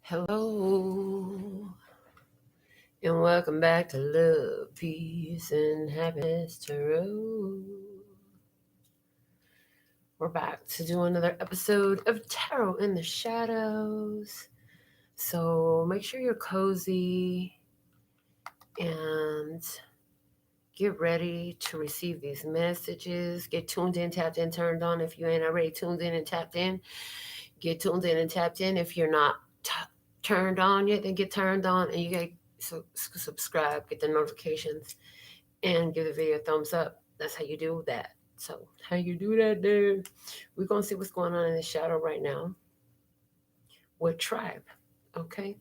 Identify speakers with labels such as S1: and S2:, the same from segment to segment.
S1: Hello, and welcome back to Love, Peace, and Happiness Tarot. We're back to do another episode of Tarot in the Shadows. So make sure you're cozy and get ready to receive these messages. Get tuned in, tapped in, turned on. If you ain't already tuned in and tapped in, get tuned in and tapped in. If you're not turned on yet, then get turned on, and you get subscribe, get the notifications, and give the video a thumbs up. That's how you do that. So how you do that there? We're going to see what's going on in the shadow right now with Tribe. Okay.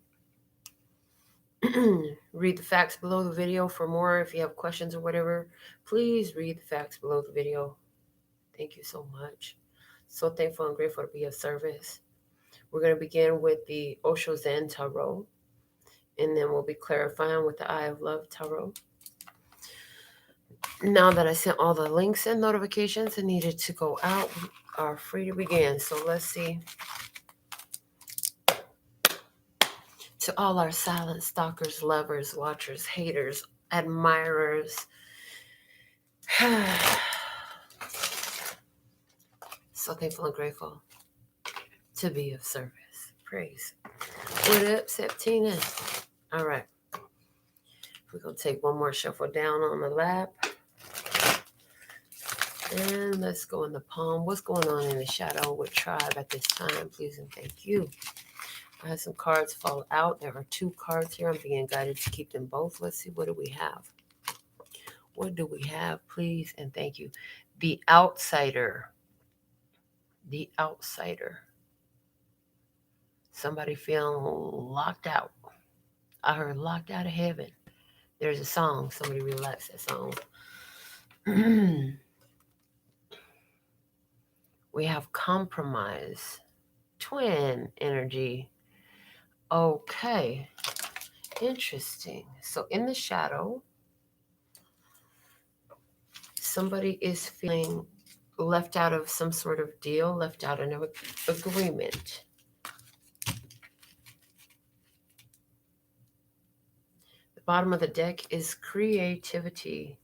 S1: Read the facts below the video for more. If you have questions or whatever, please read the facts below the video. Thank you so much. So thankful and grateful to be of service. We're going to begin with the Zen Tarot, and then we'll be clarifying with the Eye of Love Tarot. Now that I sent all the links and notifications that needed to go out, we are free to begin. So let's see. To all our silent stalkers, lovers, watchers, haters, admirers, so thankful and grateful to be of service. Praise. What up, Septina? All right. We're going to take one more shuffle down on the lap. And let's go in the palm. What's going on in the shadow with Tribe at this time? Please and thank you. I had some cards fall out. There are 2 cards here. I'm being guided to keep them both. Let's see. What do we have? What do we have? Please and thank you. The Outsider. The Outsider. Somebody feeling locked out. I heard locked out of heaven. There's a song. Somebody relax that song. We have compromise. Twin energy. Okay. Interesting. So in the shadow, somebody is feeling left out of some sort of deal, left out of an agreement. The bottom of the deck is creativity.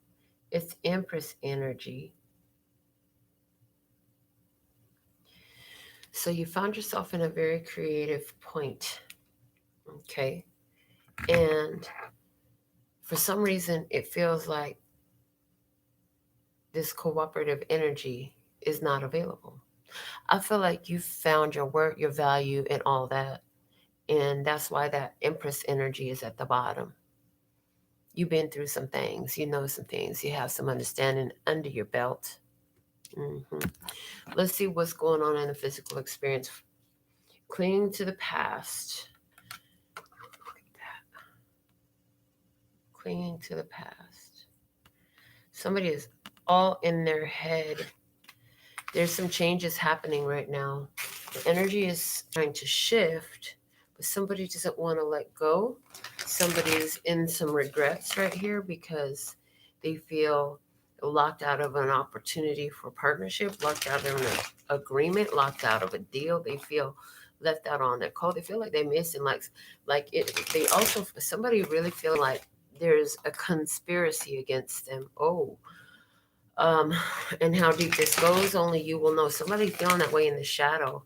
S1: It's Empress energy. So you found yourself in a very creative point. Okay. And for some reason, it feels like this cooperative energy is not available. I feel like you found your worth, your value, and all that. And that's why that Empress energy is at the bottom. You've been through some things. You know some things. You have some understanding under your belt. Let's see what's going on in the physical experience. Clinging to the past. Look at that. Clinging to the past. Somebody is all in their head. There's some changes happening right now. The energy is trying to shift, but somebody doesn't want to let go. Somebody is in some regrets right here because they feel locked out of an opportunity for partnership, locked out of an agreement, locked out of a deal. They feel left out on their code. They feel like they're missing, like it. They also, somebody really feel like there's a conspiracy against them. And how deep this goes, only you will know. Somebody feeling that way in the shadow.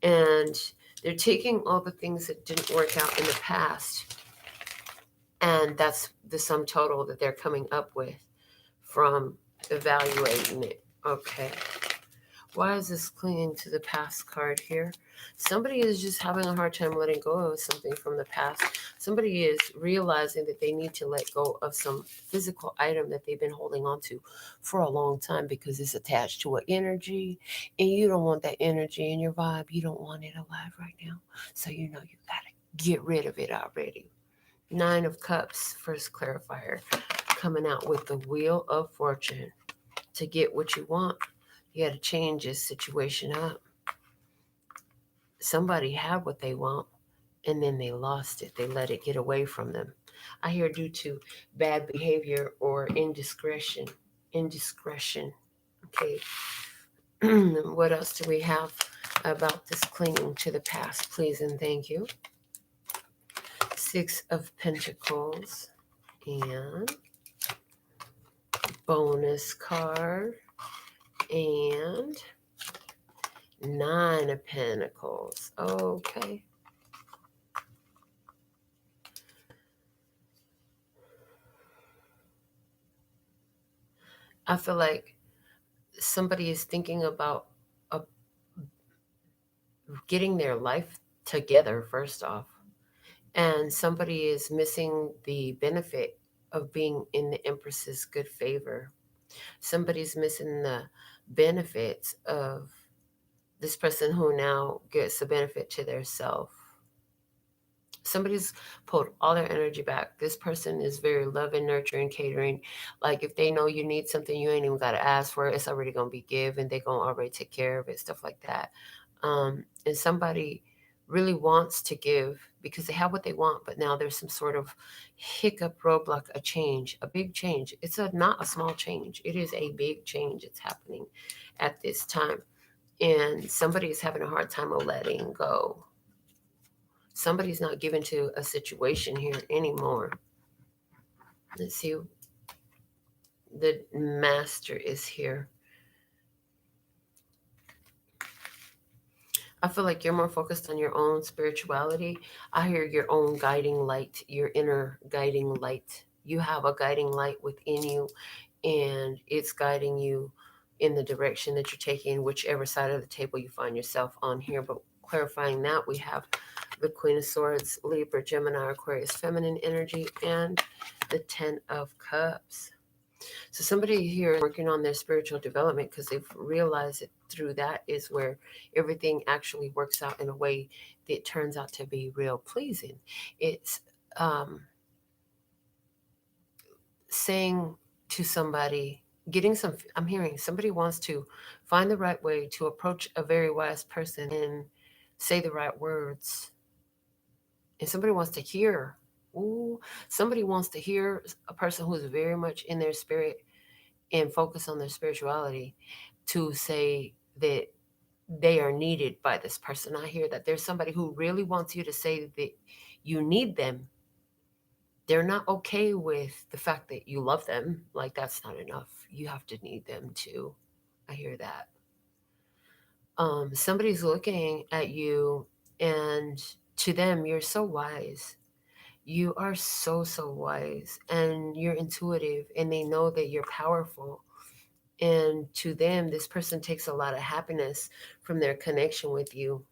S1: And they're taking all the things that didn't work out in the past. And that's the sum total that they're coming up with from evaluating it. Okay. Why is this clinging to the past card here? Somebody is just having a hard time letting go of something from the past. Somebody is realizing that they need to let go of some physical item that they've been holding on to for a long time because it's attached to an energy, and you don't want that energy in your vibe. You don't want it alive right now. So you know you got to get rid of it already. 9 of Cups, first clarifier, coming out with the Wheel of Fortune. To get what you want, you got to change this situation up. Somebody had what they want, and then they lost it. They let it get away from them. I hear due to bad behavior or indiscretion. Okay. What else do we have about this clinging to the past? Please and thank you. 6 of Pentacles and bonus card and 9 of Pentacles. Okay. I feel like somebody is thinking about getting their life together, first off. And somebody is missing the benefit of being in the Empress's good favor. Somebody's missing the benefits of this person who now gets the benefit to their self. Somebody's pulled all their energy back. This person is very loving, nurturing, catering. Like if they know you need something, you ain't even got to ask for it. It's already going to be given. They're going to already take care of it, stuff like that. And somebody really wants to give because they have what they want, but now there's some sort of hiccup, roadblock, a change, a big change. It's not a small change. It is a big change. It's happening at this time. And somebody is having a hard time of letting go. Somebody's not given to a situation here anymore. Let's see. The Master is here. I feel like you're more focused on your own spirituality. I hear your own guiding light, your inner guiding light. You have a guiding light within you, and it's guiding you in the direction that you're taking, whichever side of the table you find yourself on here. But clarifying that, we have the Queen of Swords, Libra, Gemini, Aquarius, feminine energy, and the 10 of Cups. So somebody here is working on their spiritual development because they've realized that through that is where everything actually works out in a way that turns out to be real pleasing. It's saying to somebody, I'm hearing somebody wants to find the right way to approach a very wise person and say the right words. And somebody wants to hear. Somebody wants to hear a person who's very much in their spirit and focus on their spirituality to say that they are needed by this person. I hear that there's somebody who really wants you to say that you need them. They're not okay with the fact that you love them. Like, that's not enough. You have to need them too. I hear that. Somebody's looking at you, and to them, you're so wise. You are so, so wise, and you're intuitive, and they know that you're powerful. And to them, this person takes a lot of happiness from their connection with you.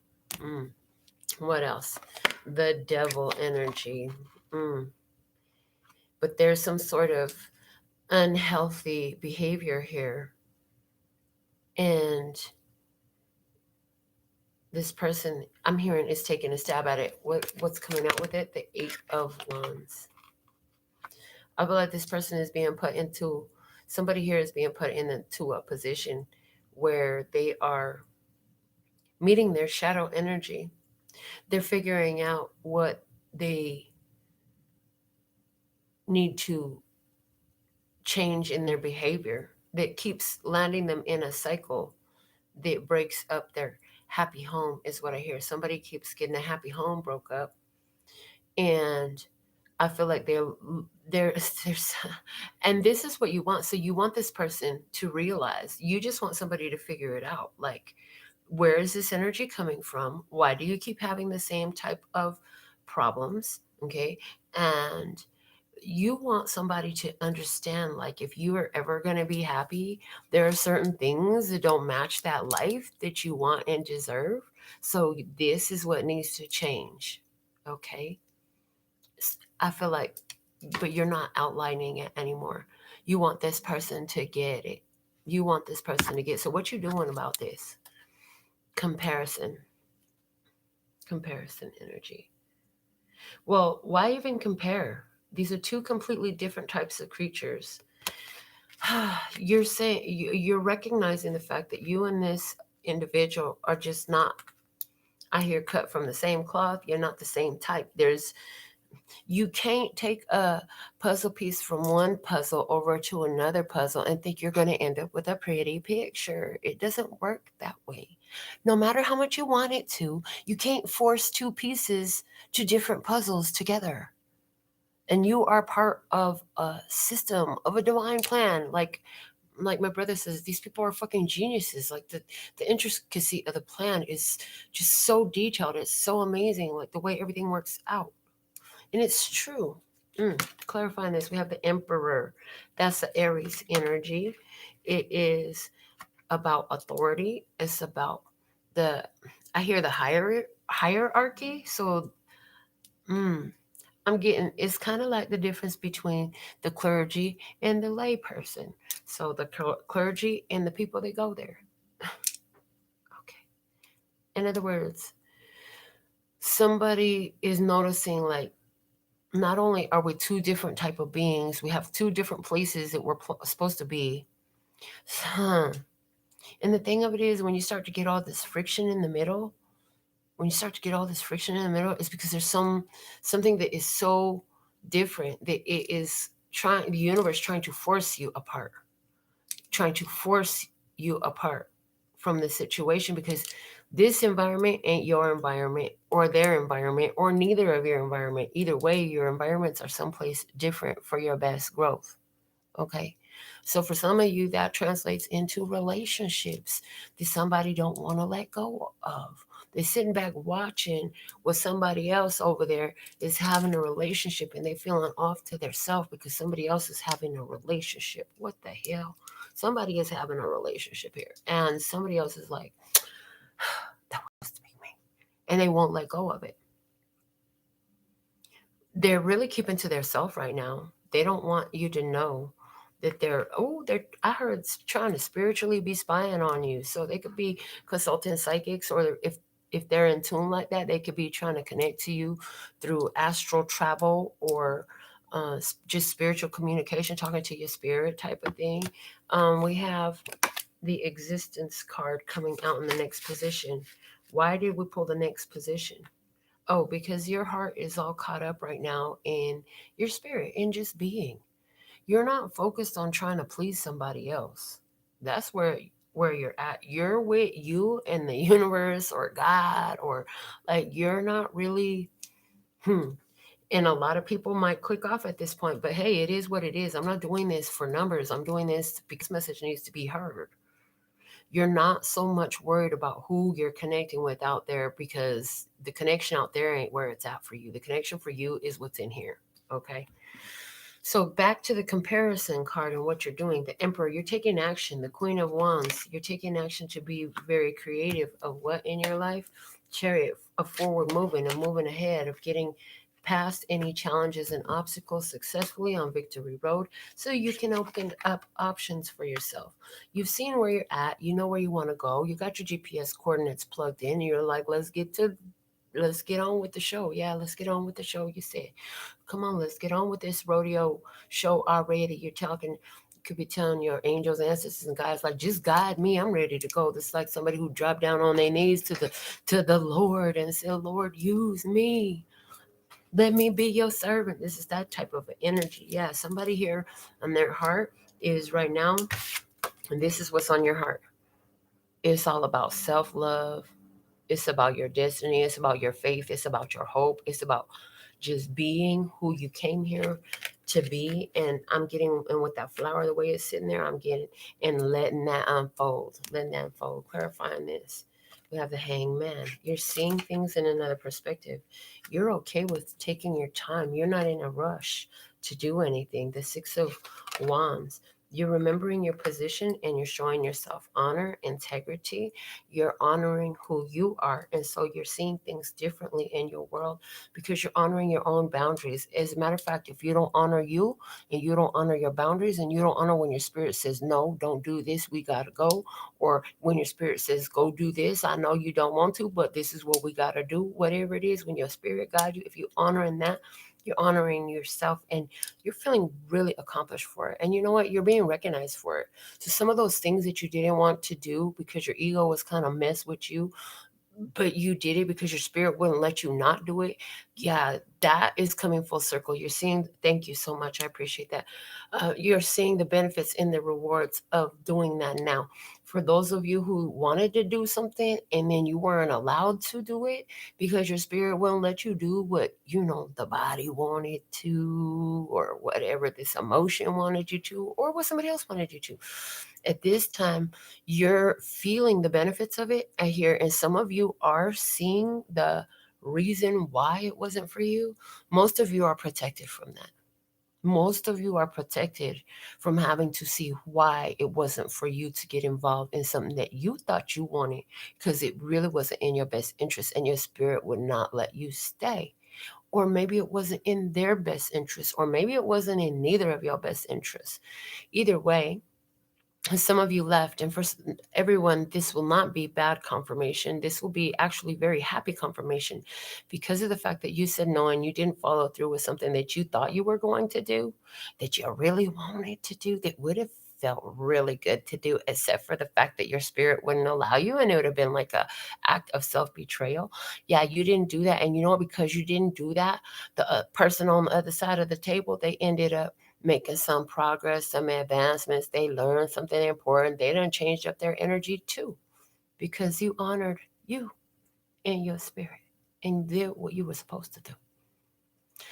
S1: What else? The Devil energy. But there's some sort of unhealthy behavior here. And this person, I'm hearing, is taking a stab at it. What's coming out with it? The 8 of Wands. I feel like this person is being put into, somebody here is being put into a position where they are meeting their shadow energy. They're figuring out what they need to change in their behavior that keeps landing them in a cycle that breaks up their happy home, is what I hear. Somebody keeps getting a happy home broke up. And I feel like there's and this is what you want. So you want this person to realize, you just want somebody to figure it out. Like, where is this energy coming from? Why do you keep having the same type of problems? Okay. And you want somebody to understand, like, if you are ever going to be happy, there are certain things that don't match that life that you want and deserve. So this is what needs to change. Okay. I feel like, but you're not outlining it anymore. You want this person to get it. You want this person to get. So what you doing about this? Comparison energy. Well, why even compare? These are two completely different types of creatures. You're saying, you're recognizing the fact that you and this individual are just not, I hear, cut from the same cloth. You're not the same type. There's You can't take a puzzle piece from one puzzle over to another puzzle and think you're going to end up with a pretty picture. It doesn't work that way. No matter how much you want it to, you can't force two pieces to different puzzles together. And you are part of a system, of a divine plan. Like my brother says, these people are fucking geniuses. Like the intricacy of the plan is just so detailed. It's so amazing, like the way everything works out. And it's true. Clarifying this, we have the Emperor. That's the Aries energy. It is about authority. It's about I hear the hierarchy. So I'm getting, it's kind of like the difference between the clergy and the lay person. So the clergy and the people that go there. Okay. In other words, somebody is noticing, like, not only are we two different type of beings, we have two different places that we're supposed to be. And the thing of it is, when you start to get all this friction in the middle, it's because there's something that is so different that it is the universe trying to force you apart, from the situation, because this environment ain't your environment or their environment or neither of your environment. Either way, your environments are someplace different for your best growth. Okay. So for some of you, that translates into relationships that somebody don't want to let go of. They're sitting back watching what somebody else over there is having a relationship, and they feeling off to their self because somebody else is having a relationship. What the hell? Somebody is having a relationship here, and somebody else is like, that was supposed to be me. And they won't let go of it. They're really keeping to their self right now. They don't want you to know that I heard trying to spiritually be spying on you. So they could be consulting psychics, or if they're in tune like that, they could be trying to connect to you through astral travel, or just spiritual communication, talking to your spirit type of thing. We have the existence card coming out in the next position. Why did we pull the next position? Oh, because your heart is all caught up right now in your spirit and just being. You're not focused on trying to please somebody else. That's where you're at. You're with you and the universe or God, or like, you're not really and a lot of people might click off at this point, but hey, it is what it is. I'm not doing this for numbers. I'm doing this because this message needs to be heard. You're not so much worried about who you're connecting with out there, because the connection out there ain't where it's at for you. The connection for you is what's in here. Okay. So back to the comparison card and what you're doing. The Emperor, you're taking action. The Queen of Wands, you're taking action to be very creative of what in your life. Chariot, of forward moving and moving ahead, of getting past any challenges and obstacles successfully on Victory Road, so you can open up options for yourself. You've seen where you're at. You know where you want to go. You got your GPS coordinates plugged in. You're like, let's get on with the show. Yeah, let's get on with the show. You said, come on, let's get on with this rodeo show already. You're talking, you could be telling your angels, ancestors, and guides, like, just guide me. I'm ready to go. This is like somebody who dropped down on their knees to the Lord and said, Lord, use me. Let me be your servant. This is that type of energy. Yeah, somebody here on their heart is right now, and this is what's on your heart. It's all about self-love. It's about your destiny. It's about your faith. It's about your hope. It's about just being who you came here to be. And I'm getting, and with that flower, the way it's sitting there, I'm getting, and letting that unfold, clarifying this. We have the Hangman. You're seeing things in another perspective. You're okay with taking your time. You're not in a rush to do anything. The Six of Wands. You're remembering your position, and you're showing yourself honor, integrity. You're honoring who you are. And so you're seeing things differently in your world because you're honoring your own boundaries. As a matter of fact, if you don't honor you, and you don't honor your boundaries, and you don't honor when your spirit says, no, don't do this, we got to go. Or when your spirit says, go do this, I know you don't want to, but this is what we got to do. Whatever it is, when your spirit guides you, if you honor in that, you're honoring yourself, and you're feeling really accomplished for it. And you know what? You're being recognized for it. So some of those things that you didn't want to do because your ego was kind of mess with you, but you did it because your spirit wouldn't let you not do it. Yeah, that is coming full circle. You're seeing, thank you so much. I appreciate that. You're seeing the benefits and the rewards of doing that now. For those of you who wanted to do something and then you weren't allowed to do it because your spirit won't let you do what, the body wanted to, or whatever this emotion wanted you to, or what somebody else wanted you to. At this time, you're feeling the benefits of it. I hear, and some of you are seeing the reason why it wasn't for you. Most of you are protected from that. Most of you are protected from having to see why it wasn't for you to get involved in something that you thought you wanted, because it really wasn't in your best interest and your spirit would not let you stay. Or maybe it wasn't in their best interest, or maybe it wasn't in neither of your best interests. Either way, some of you left, and for everyone, this will not be bad confirmation. This will be actually very happy confirmation, because of the fact that you said no and you didn't follow through with something that you thought you were going to do, that you really wanted to do, that would have felt really good to do, except for the fact that your spirit wouldn't allow you, and it would have been like a act of self-betrayal. Yeah, you didn't do that, and you know what? Because you didn't do that, the person on the other side of the table, they ended up making some progress, some advancements. They learned something important. They done changed up their energy too, because you honored you and your spirit and did what you were supposed to do.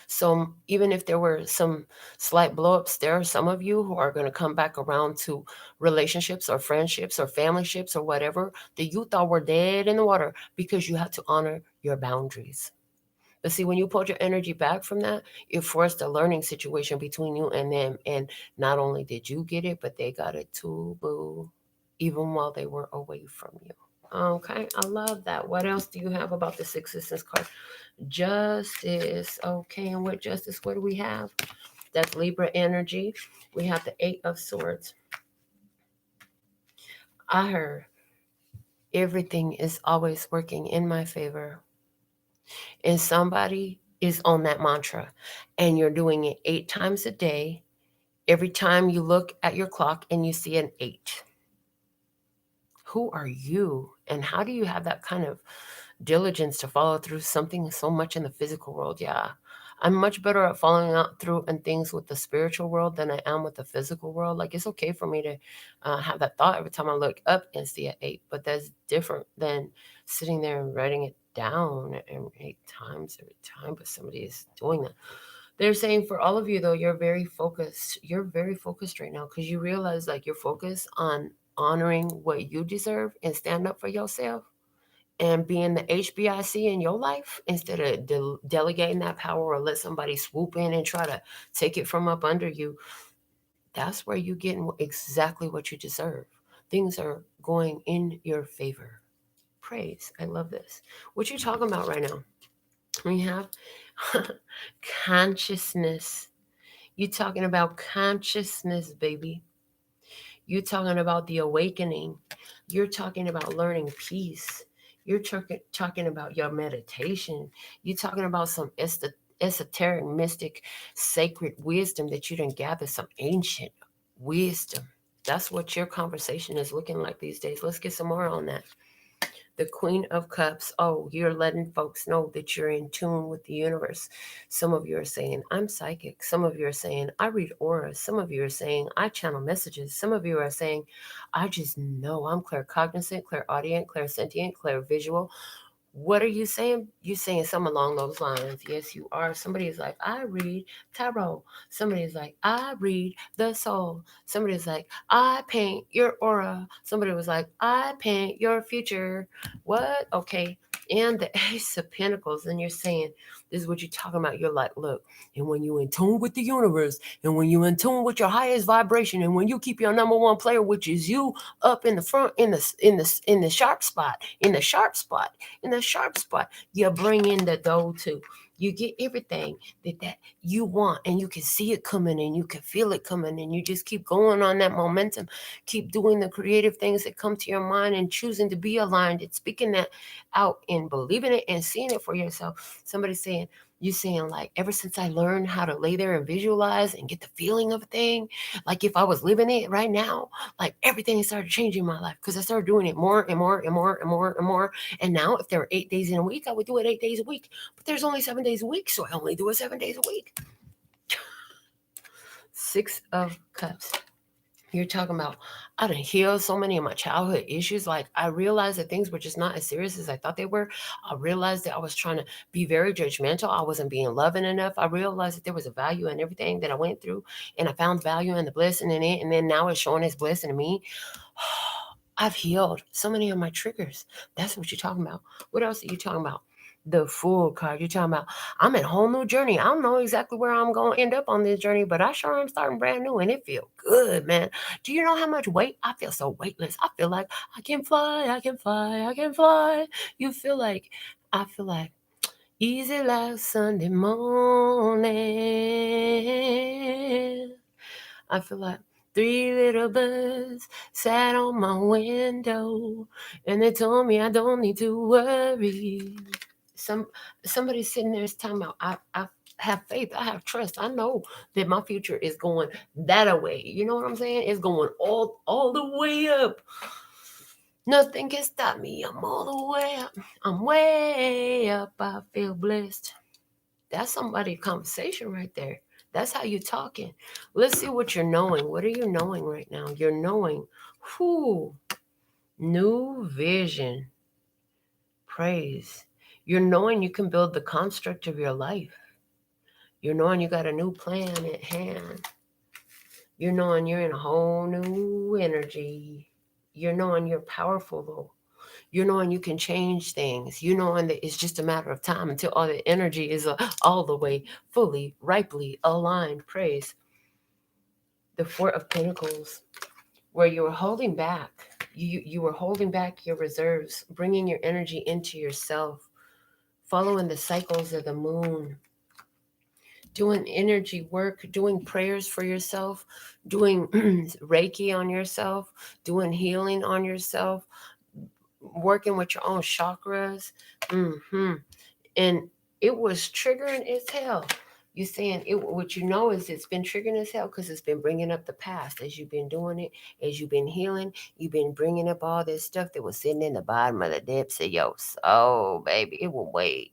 S1: So even if there were some slight blowups, there are some of you who are going to come back around to relationships or friendships or family ships or whatever that you thought were dead in the water, because you had to honor your boundaries. But see, when you pulled your energy back from that, it forced a learning situation between you and them. And not only did you get it, but they got it too, boo, even while they were away from you. Okay, I love that. What else do you have about the Six Sisters card? Justice. Okay, and with justice, what do we have? That's Libra energy. We have the Eight of Swords. I heard everything is always working in my favor. And somebody is on that mantra, and you're doing it 8 times a day. Every time you look at your clock and you see an 8. Who are you, and how do you have that kind of diligence to follow through something so much in the physical world? Yeah, I'm much better at following out through and things with the spiritual world than I am with the physical world. Like, it's okay for me to have that thought every time I look up and see an 8, but that's different than sitting there and writing it down and 8 times every time. But somebody is doing that. They're saying for all of you, though, you're very focused. You're very focused right now, because you realize, like, you're focused on honoring what you deserve and stand up for yourself and being the HBIC in your life, instead of delegating that power or let somebody swoop in and try to take it from up under you. That's where you're getting exactly what you deserve. Things are going in your favor. Praise. I love this. What you talking about right now? We have consciousness. You talking about consciousness, baby. You're talking about the awakening. You're talking about learning peace. You're talking about your meditation. You're talking about some esoteric, mystic, sacred wisdom that you didn't gather, some ancient wisdom. That's what your conversation is looking like these days. Let's get some more on that. The Queen of Cups. Oh, you're letting folks know that you're in tune with the universe. Some of you are saying, I'm psychic. Some of you are saying, I read auras. Some of you are saying, I channel messages. Some of you are saying, I just know I'm claircognizant, clairaudient, clairsentient, clairvisual. What are you saying? You're saying something along those lines. Yes, you are. Somebody is like, I read tarot. Somebody is like, I read the soul. Somebody is like, I paint your aura. Somebody was like, I paint your future. What? Okay. And the Ace of Pentacles. And you're saying, this is what you're talking about. You're like, look, and when you're in tune with the universe, and when you're in tune with your highest vibration, and when you keep your number one player, which is you, up in the front, in the sharp spot, in the sharp spot, in the sharp spot, you bring in the dough too. You get everything that you want, and you can see it coming, and you can feel it coming, and you just keep going on that momentum. Keep doing the creative things that come to your mind and choosing to be aligned and speaking that out and believing it and seeing it for yourself. Somebody's saying, You saying like, ever since I learned how to lay there and visualize and get the feeling of a thing, like if I was living it right now, like everything started changing my life because I started doing it more and more and more and more and more. And now if there were 8 days in a week, I would do it 8 days a week. But there's only 7 days a week, so I only do it 7 days a week. 6 of Cups. You're talking about, I done healed so many of my childhood issues. Like, I realized that things were just not as serious as I thought they were. I realized that I was trying to be very judgmental. I wasn't being loving enough. I realized that there was a value in everything that I went through, and I found value in the blessing in it. And then now it's showing its blessing to me. I've healed so many of my triggers. That's what you're talking about. What else are you talking about? The Fool card. You're talking about, I'm in a whole new journey. I don't know exactly where I'm going to end up on this journey, but I sure am starting brand new, and it feels good, man. Do you know how much weight? I feel so weightless. I feel like I can fly, I can fly, I can fly. You feel like, I feel like easy like Sunday morning. I feel like 3 little birds sat on my window, and they told me I don't need to worry. Somebody's sitting there talking about, I have faith, I have trust. I know that my future is going that way. You know what I'm saying? It's going all the way up. Nothing can stop me. I'm all the way up. I'm way up. I feel blessed. That's somebody's conversation right there. That's how you're talking. Let's see what you're knowing. What are you knowing right now? You're knowing, whoo, new vision, praise. You're knowing you can build the construct of your life. You're knowing you got a new plan at hand. You're knowing you're in a whole new energy. You're knowing you're powerful, though. You're knowing you can change things. You knowing that it's just a matter of time until all the energy is all the way fully, ripely aligned. Praise. The Four of Pentacles, where you were holding back. You were holding back your reserves, bringing your energy into yourself, following the cycles of the moon, doing energy work, doing prayers for yourself, doing Reiki on yourself, doing healing on yourself, working with your own chakras. And it was triggering as hell. You're saying it. What you know is it's been triggering as hell because it's been bringing up the past as you've been doing it, as you've been healing. You've been bringing up all this stuff that was sitting in the bottom of the depths of your soul, baby. It was way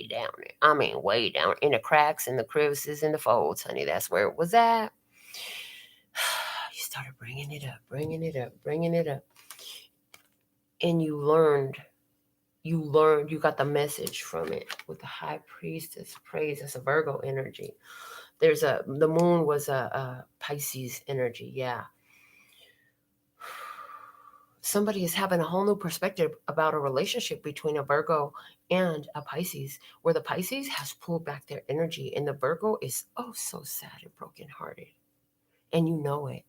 S1: down there. I mean, way down in the cracks and the crevices and the folds, honey. That's where it was at. You started bringing it up, bringing it up, bringing it up, and you learned, you got the message from it with the High Priestess. Praise. That's a Virgo energy. The moon was a Pisces energy. Yeah. Somebody is having a whole new perspective about a relationship between a Virgo and a Pisces, where the Pisces has pulled back their energy and the Virgo is oh so sad and brokenhearted. And you know it.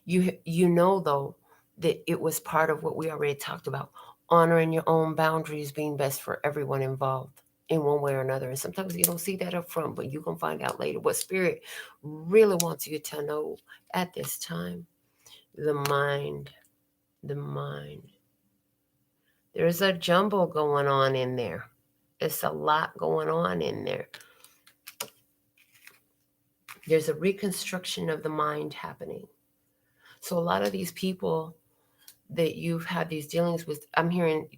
S1: You know, though, that it was part of what we already talked about, honoring your own boundaries being best for everyone involved in one way or another. And sometimes you don't see that up front, but you can find out later what spirit really wants you to know at this time. The mind. The mind. There's a jumble going on in there. It's a lot going on in there. There's a reconstruction of the mind happening. So a lot of these people that you've had these dealings with, I'm hearing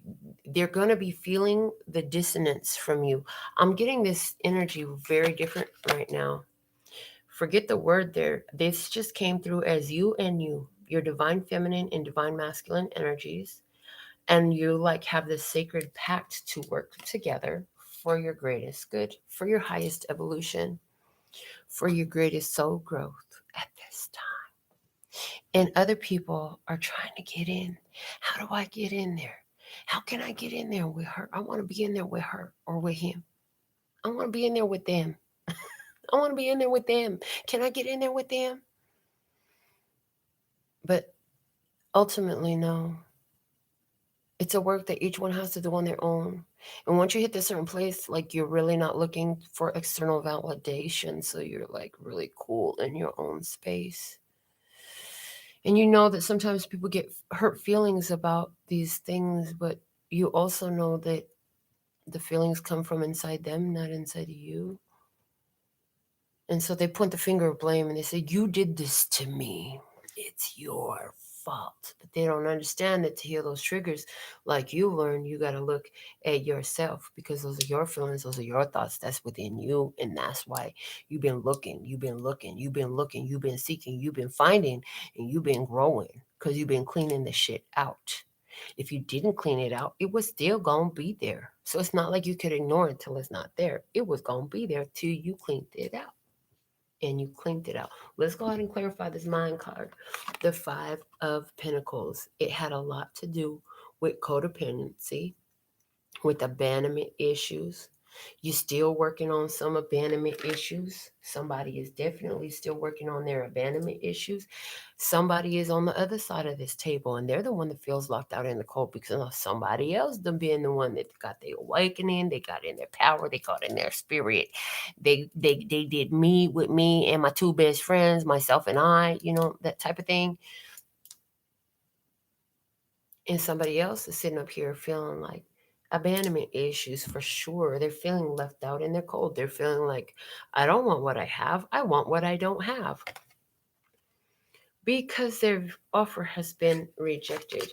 S1: they're going to be feeling the dissonance from you. I'm getting this energy very different right now. Forget the word there. This just came through as you and you, your divine feminine and divine masculine energies. And you like have this sacred pact to work together for your greatest good, for your highest evolution, for your greatest soul growth at this time. And other people are trying to get in. How do I get in there? How can I get in there with her? I want to be in there with her or with him. I want to be in there with them. I want to be in there with them. Can I get in there with them? But ultimately, no. It's a work that each one has to do on their own. And once you hit this certain place, like you're really not looking for external validation. So you're like really cool in your own space. And you know that sometimes people get hurt feelings about these things, but you also know that The feelings come from inside them, not inside of you. And so they point the finger of blame and they say, you did this to me. It's your fault. But they don't understand that to heal those triggers, like you learned, you got to look at yourself, because those are your feelings, those are your thoughts, that's within you. And that's why you've been looking, you've been looking, you've been looking, you've been seeking, you've been finding, and you've been growing, because you've been cleaning the shit out. If you didn't clean it out, it was still going to be there. So it's not like you could ignore it till it's not there. It was going to be there till you cleaned it out. And you cleaned it out. Let's go ahead and clarify this mind card. The Five of Pentacles. It had a lot to do with codependency, with abandonment issues. You're still working on some abandonment issues. Somebody is definitely still working on their abandonment issues. Somebody is on the other side of this table, and they're the one that feels locked out in the cold because of somebody else, them being the one that got their awakening, they got in their power, they got in their spirit. They did me with me and my two best friends, myself and I, that type of thing. And somebody else is sitting up here feeling like abandonment issues for sure. They're feeling left out and they're cold. They're feeling like, I don't want what I have. I want what I don't have. Because their offer has been rejected.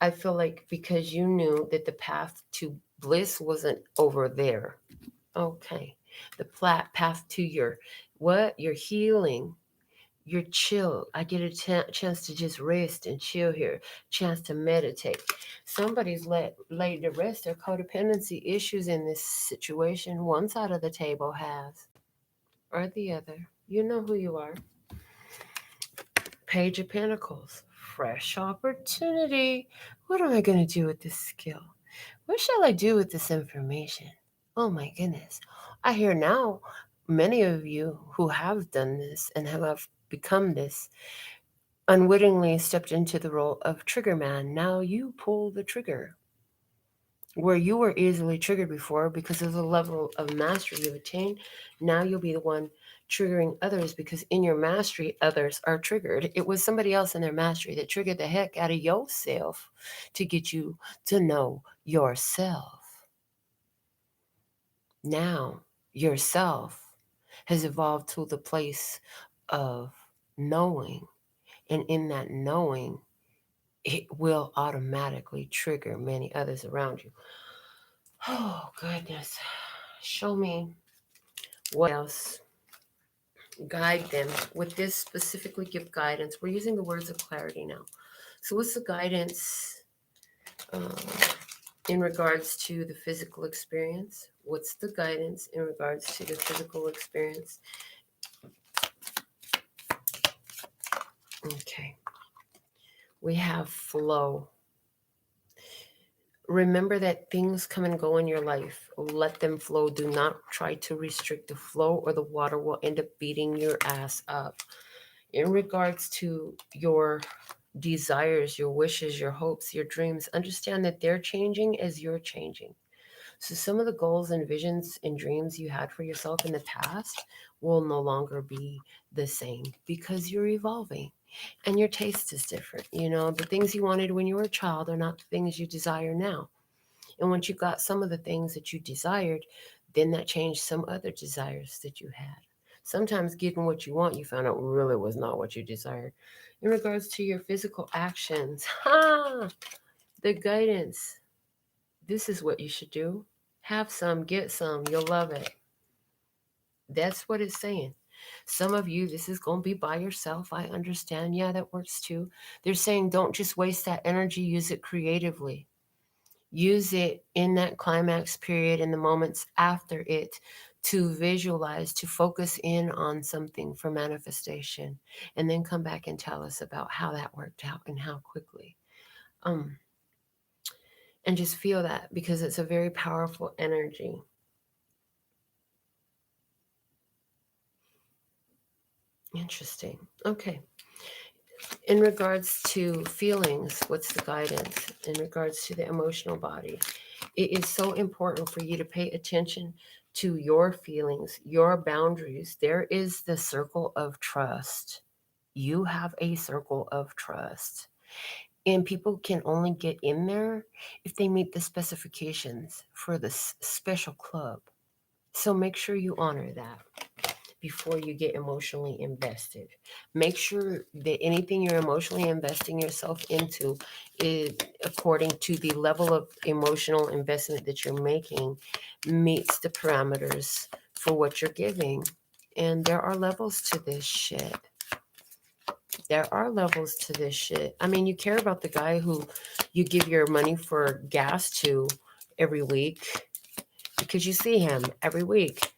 S1: I feel like because you knew that the path to bliss wasn't over there. Okay. The path to your healing, your chill. I get a chance to just rest and chill here, chance to meditate. Somebody's laid to rest their codependency issues in this situation. One side of the table has, or the other. You know who you are. Page of Pentacles. Fresh opportunity. What am I going to do with this skill? What shall I do with this information? Oh my goodness. I hear now many of you who have done this and have become this unwittingly stepped into the role of trigger man. Now you pull the trigger. Where you were easily triggered before because of the level of mastery you've attained, now you'll be the one triggering others, because in your mastery, others are triggered. It was somebody else in their mastery that triggered the heck out of yourself to get you to know yourself. Now, yourself has evolved to the place of knowing. And in that knowing, it will automatically trigger many others around you. Oh, goodness. Show me what else. Guide them. With this, specifically give guidance. We're using the words of clarity now. So what's the guidance in regards to the physical experience? What's the guidance in regards to the physical experience? Okay. We have flow. Remember that things come and go in your life. Let them flow. Do not try to restrict the flow, or the water will end up beating your ass up. In regards to your desires, your wishes, your hopes, your dreams, understand that they're changing as you're changing. So some of the goals and visions and dreams you had for yourself in the past will no longer be the same, because you're evolving and your taste is different. The things you wanted when you were a child are not the things you desire now. And once you got some of the things that you desired, then that changed some other desires that you had. Sometimes getting what you want, you found out really was not what you desired. In regards to your physical actions, the guidance. This is what you should do. Have some, get some, you'll love it. That's what it's saying. Some of you, this is going to be by yourself. I understand. Yeah, that works too. They're saying don't just waste that energy, use it creatively. Use it in that climax period, in the moments after it, to visualize, to focus in on something for manifestation, and then come back and tell us about how that worked out and how quickly. And just feel that, because it's a very powerful energy. Interesting. Okay. In regards to feelings, what's the guidance? In regards to the emotional body, it is so important for you to pay attention to your feelings, your boundaries. There is the circle of trust. You have a circle of trust. And people can only get in there if they meet the specifications for this special club. So make sure you honor that before you get emotionally invested. Make sure that anything you're emotionally investing yourself into is according to the level of emotional investment that you're making meets the parameters for what you're giving. And there are levels to this shit. There are levels to this shit. I mean, you care about the guy who you give your money for gas to every week because you see him every week.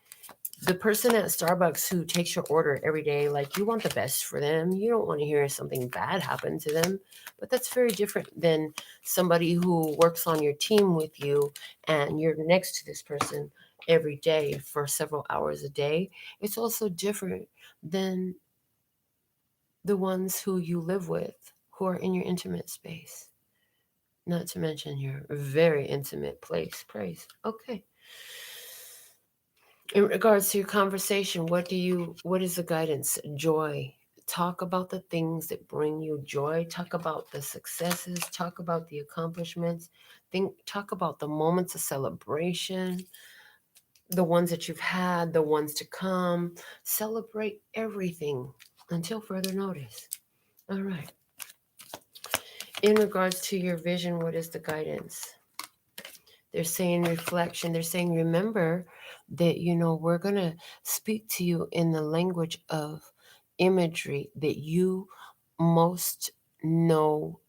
S1: The person at Starbucks who takes your order every day, like, you want the best for them. You don't want to hear something bad happen to them. But that's very different than somebody who works on your team with you and you're next to this person every day for several hours a day. It's also different than the ones who you live with, who are in your intimate space. Not to mention your very intimate place. Okay. In regards to your conversation, what is the guidance? Joy. Talk about the things that bring you joy. Talk about the successes. Talk about the accomplishments. Talk about the moments of celebration, the ones that you've had, the ones to come. Celebrate everything until further notice. All right. In regards to your vision, what is the guidance? They're saying reflection. They're saying, remember that, we're going to speak to you in the language of imagery that you most know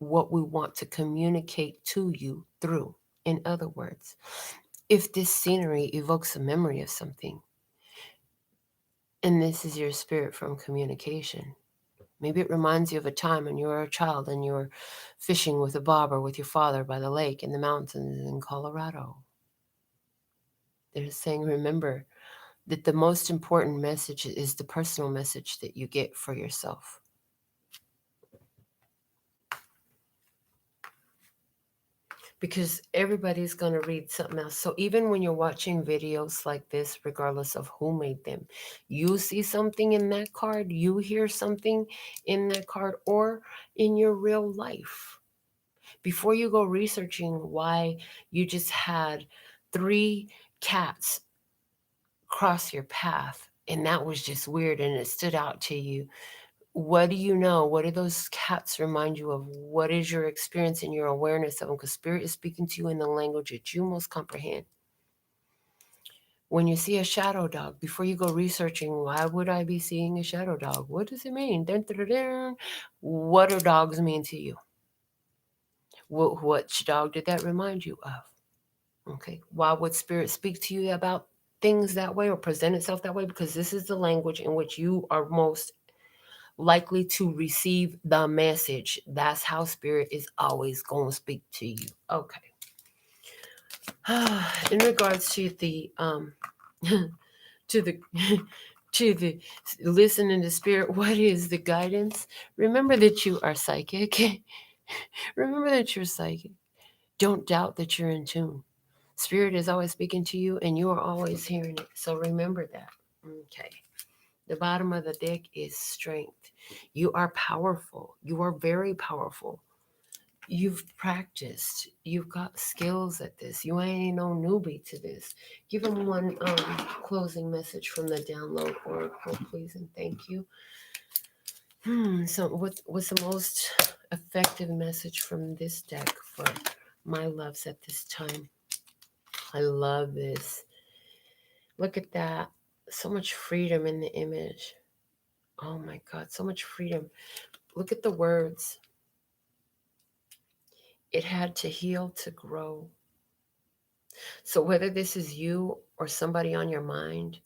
S1: what we want to communicate to you through. In other words, if this scenery evokes a memory of something, and this is your spirit from communication, maybe it reminds you of a time when you were a child and you were fishing with a bobber with your father by the lake in the mountains in Colorado. They're saying, remember that the most important message is the personal message that you get for yourself. Because everybody's going to read something else. So even when you're watching videos like this, regardless of who made them, you see something in that card, you hear something in that card, or in your real life. Before you go researching why you just had 3 cats cross your path and that was just weird and it stood out to you, what do you know? What do those cats remind you of? What is your experience and your awareness of them? Because spirit is speaking to you in the language that you most comprehend. When you see a shadow dog, before you go researching, why would I be seeing a shadow dog? What does it mean? Dun, dun, dun, dun. What do dogs mean to you? Which dog did that remind you of? Okay. Why would spirit speak to you about things that way or present itself that way? Because this is the language in which you are most likely to receive the message. That's how spirit is always going to speak to you. Okay. In regards to the to the to the listening to spirit, what is the guidance? Remember that you are psychic. Remember that you're psychic. Don't doubt that you're in tune. Spirit is always speaking to you and you are always hearing it. So remember that. Okay. The bottom of the deck is strength. You are powerful. You are very powerful. You've practiced. You've got skills at this. You ain't no newbie to this. Give them one closing message from the download oracle, please, and thank you. So what's the most effective message from this deck for my loves at this time? I love this. Look at that. So much freedom in the image. Oh my God, so much freedom. Look at the words. It had to heal to grow. So whether this is you or somebody on your mind,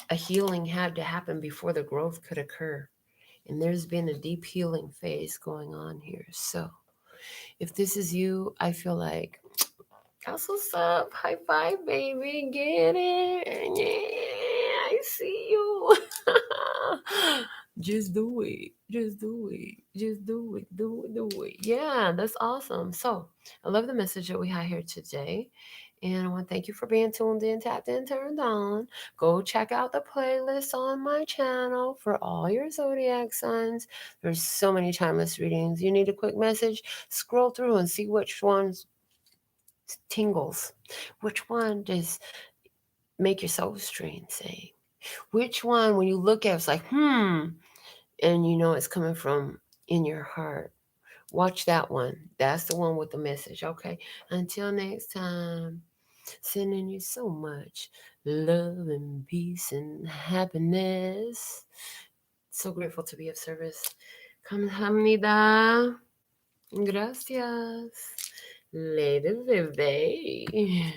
S1: a healing had to happen before the growth could occur. And there's been a deep healing phase going on here. So if this is you, I feel like, that's what's up. High five, baby. Get it. Yeah, I see you. Just do it. Just do it. Just do it. Do it. Do it. Yeah, that's awesome. So I love the message that we have here today. And I want to thank you for being tuned in, tapped in, turned on. Go check out the playlist on my channel for all your zodiac signs. There's so many timeless readings. You need a quick message? Scroll through and see which ones tingles. Which one does make your soul strain say? Which one, when you look at it, it's like, and you know it's coming from in your heart. Watch that one. That's the one with the message. Okay. Until next time. Sending you so much love and peace and happiness. So grateful to be of service. Kamsahamnida. Gracias. Later, baby.